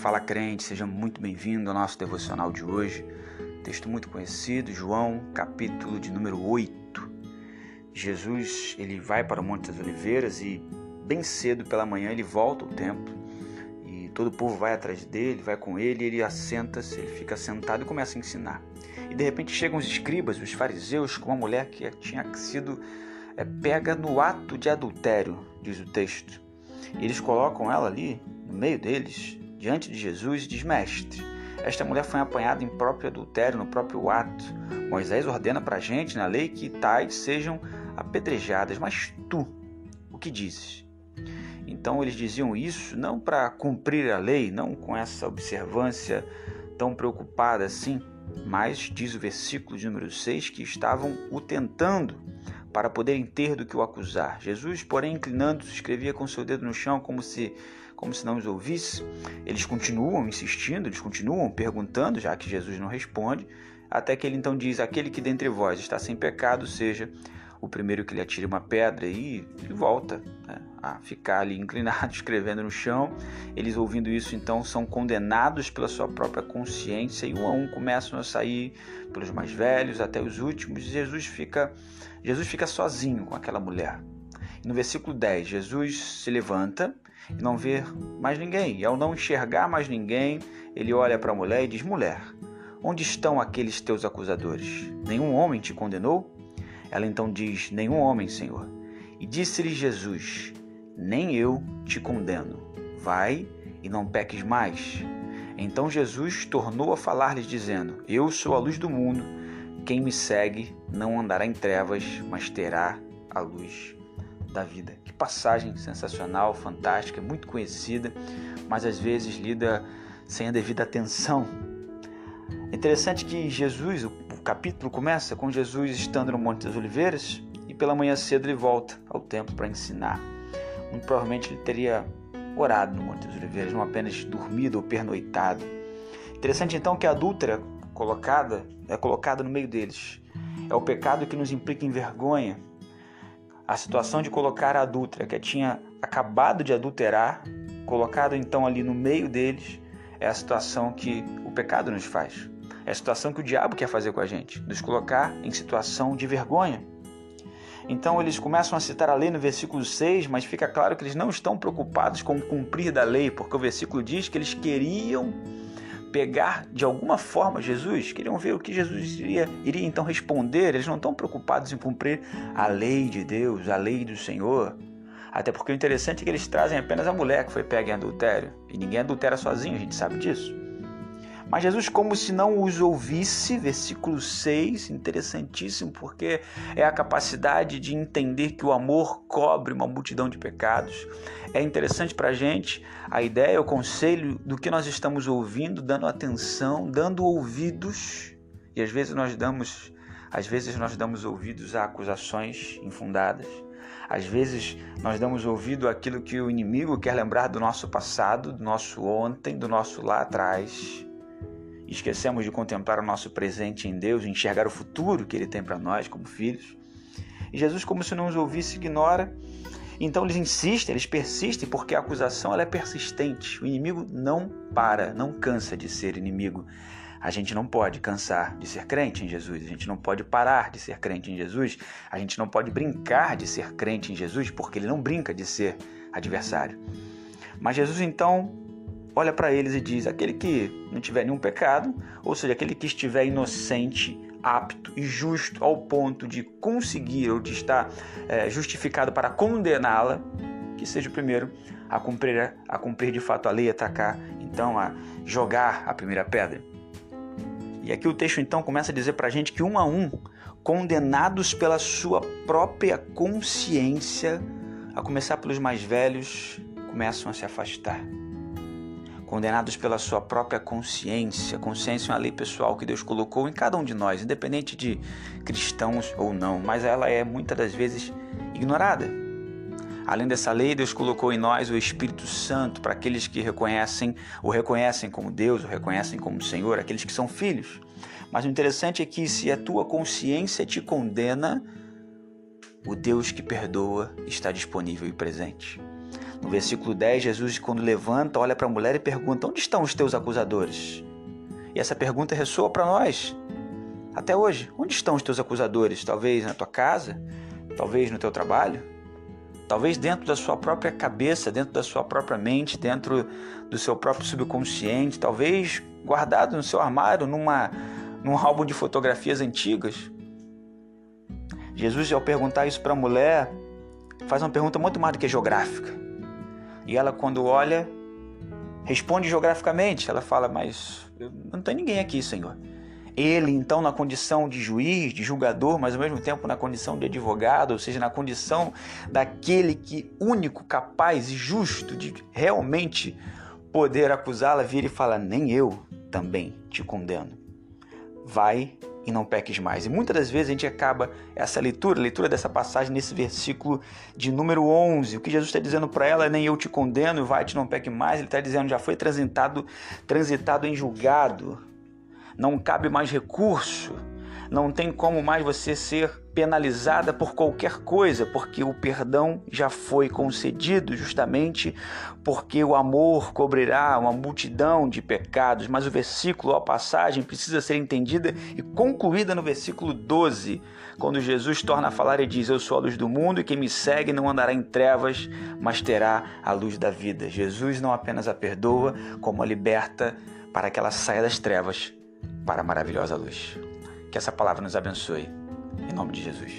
Fala crente, seja muito bem-vindo ao nosso devocional de hoje. Texto muito conhecido, João, capítulo de número 8. Jesus, ele vai para o Monte das Oliveiras e bem cedo pela manhã ele volta ao templo e todo o povo vai atrás dele, vai com ele, ele assenta-se, ele fica sentado e começa a ensinar. E de repente chegam os escribas, os fariseus, com uma mulher que tinha sido pega no ato de adultério, diz o texto. E eles colocam ela ali, no meio deles, diante de Jesus, e diz: Mestre, esta mulher foi apanhada em próprio adultério, no próprio ato. Moisés ordena para a gente, na lei, que tais sejam apedrejadas. Mas tu, o que dizes? Então eles diziam isso não para cumprir a lei, não com essa observância tão preocupada assim, mas, diz o versículo de número 6, que estavam o tentando para poderem ter do que o acusar. Jesus, porém, inclinando-se, escrevia com seu dedo no chão, como se não os ouvisse. Eles continuam insistindo, eles continuam perguntando, já que Jesus não responde, até que ele então diz: aquele que dentre vós está sem pecado, seja o primeiro que lhe atire uma pedra. E ele volta a ficar ali inclinado, escrevendo no chão. Eles, ouvindo isso, então são condenados pela sua própria consciência, e um a um começam a sair, pelos mais velhos até os últimos. Jesus fica sozinho com aquela mulher. E no versículo 10, Jesus se levanta e não vê mais ninguém. E ao não enxergar mais ninguém, ele olha para a mulher e diz: mulher, onde estão aqueles teus acusadores? Nenhum homem te condenou? Ela então diz: nenhum homem, Senhor. E disse-lhe Jesus: nem eu te condeno. Vai e não peques mais. Então Jesus tornou a falar-lhes, dizendo: eu sou a luz do mundo. Quem me segue não andará em trevas, mas terá a luz da vida. Que passagem sensacional, fantástica, muito conhecida, mas às vezes lida sem a devida atenção. É interessante que Jesus, o capítulo começa com Jesus estando no Monte das Oliveiras e pela manhã cedo ele volta ao templo para ensinar. Muito provavelmente ele teria orado no Monte das Oliveiras, não apenas dormido ou pernoitado. Interessante então que a adúltera é colocada no meio deles. É o pecado que nos implica em vergonha. A situação de colocar a adúltera, que tinha acabado de adulterar, colocado então ali no meio deles, é a situação que o pecado nos faz. É a situação que o diabo quer fazer com a gente, nos colocar em situação de vergonha. Então eles começam a citar a lei no versículo 6, mas fica claro que eles não estão preocupados com o cumprir da lei, porque o versículo diz que eles queriam pegar de alguma forma Jesus, queriam ver o que Jesus iria então responder. Eles não estão preocupados em cumprir a lei de Deus, a lei do Senhor. Até porque o interessante é que eles trazem apenas a mulher que foi pega em adultério. E ninguém adultera sozinho, a gente sabe disso. Mas Jesus, como se não os ouvisse, versículo 6, interessantíssimo, porque é a capacidade de entender que o amor cobre uma multidão de pecados. É interessante para a gente a ideia, o conselho do que nós estamos ouvindo, dando atenção, dando ouvidos, e às vezes nós damos ouvidos a acusações infundadas. Às vezes nós damos ouvido àquilo que o inimigo quer lembrar do nosso passado, do nosso ontem, do nosso lá atrás. Esquecemos de contemplar o nosso presente em Deus, enxergar o futuro que Ele tem para nós como filhos. E Jesus, como se não os ouvisse, ignora. Então eles insistem, eles persistem, porque a acusação ela é persistente. O inimigo não para, não cansa de ser inimigo. A gente não pode cansar de ser crente em Jesus, a gente não pode parar de ser crente em Jesus, a gente não pode brincar de ser crente em Jesus, porque Ele não brinca de ser adversário. Mas Jesus então olha para eles e diz: aquele que não tiver nenhum pecado, ou seja, aquele que estiver inocente, apto e justo ao ponto de conseguir ou de estar justificado para condená-la, que seja o primeiro a cumprir de fato a lei, atacar, então a jogar a primeira pedra. E aqui o texto então começa a dizer para a gente que um a um, condenados pela sua própria consciência, a começar pelos mais velhos, começam a se afastar. Condenados pela sua própria consciência. Consciência é uma lei pessoal que Deus colocou em cada um de nós, independente de cristãos ou não, mas ela é muitas das vezes ignorada. Além dessa lei, Deus colocou em nós o Espírito Santo para aqueles que reconhecem como Deus, o reconhecem como Senhor, aqueles que são filhos. Mas o interessante é que se a tua consciência te condena, o Deus que perdoa está disponível e presente. No versículo 10, Jesus, quando levanta, olha para a mulher e pergunta: onde estão os teus acusadores? E essa pergunta ressoa para nós até hoje. Onde estão os teus acusadores? Talvez na tua casa, talvez no teu trabalho, talvez dentro da sua própria cabeça, dentro da sua própria mente, dentro do seu próprio subconsciente, talvez guardado no seu armário, num álbum de fotografias antigas. Jesus, ao perguntar isso para a mulher, faz uma pergunta muito mais do que geográfica. E ela, quando olha, responde geograficamente. Ela fala: mas não tem ninguém aqui, Senhor. Ele, então, na condição de juiz, de julgador, mas ao mesmo tempo na condição de advogado, ou seja, na condição daquele que único, capaz e justo de realmente poder acusá-la, vira e fala: nem eu também te condeno. Vai e não peques mais. E muitas das vezes a gente acaba essa leitura dessa passagem nesse versículo de número 11. O que Jesus está dizendo para ela: nem eu te condeno, vai e não peque mais. Ele está dizendo: já foi transitado em julgado. Não cabe mais recurso, não tem como mais você ser penalizada por qualquer coisa, porque o perdão já foi concedido, justamente porque o amor cobrirá uma multidão de pecados. Mas o versículo, a passagem, precisa ser entendida e concluída no versículo 12, quando Jesus torna a falar e diz: eu sou a luz do mundo e quem me segue não andará em trevas, mas terá a luz da vida. Jesus não apenas a perdoa, como a liberta para que ela saia das trevas para a maravilhosa luz. Que essa palavra nos abençoe. Em nome de Jesus.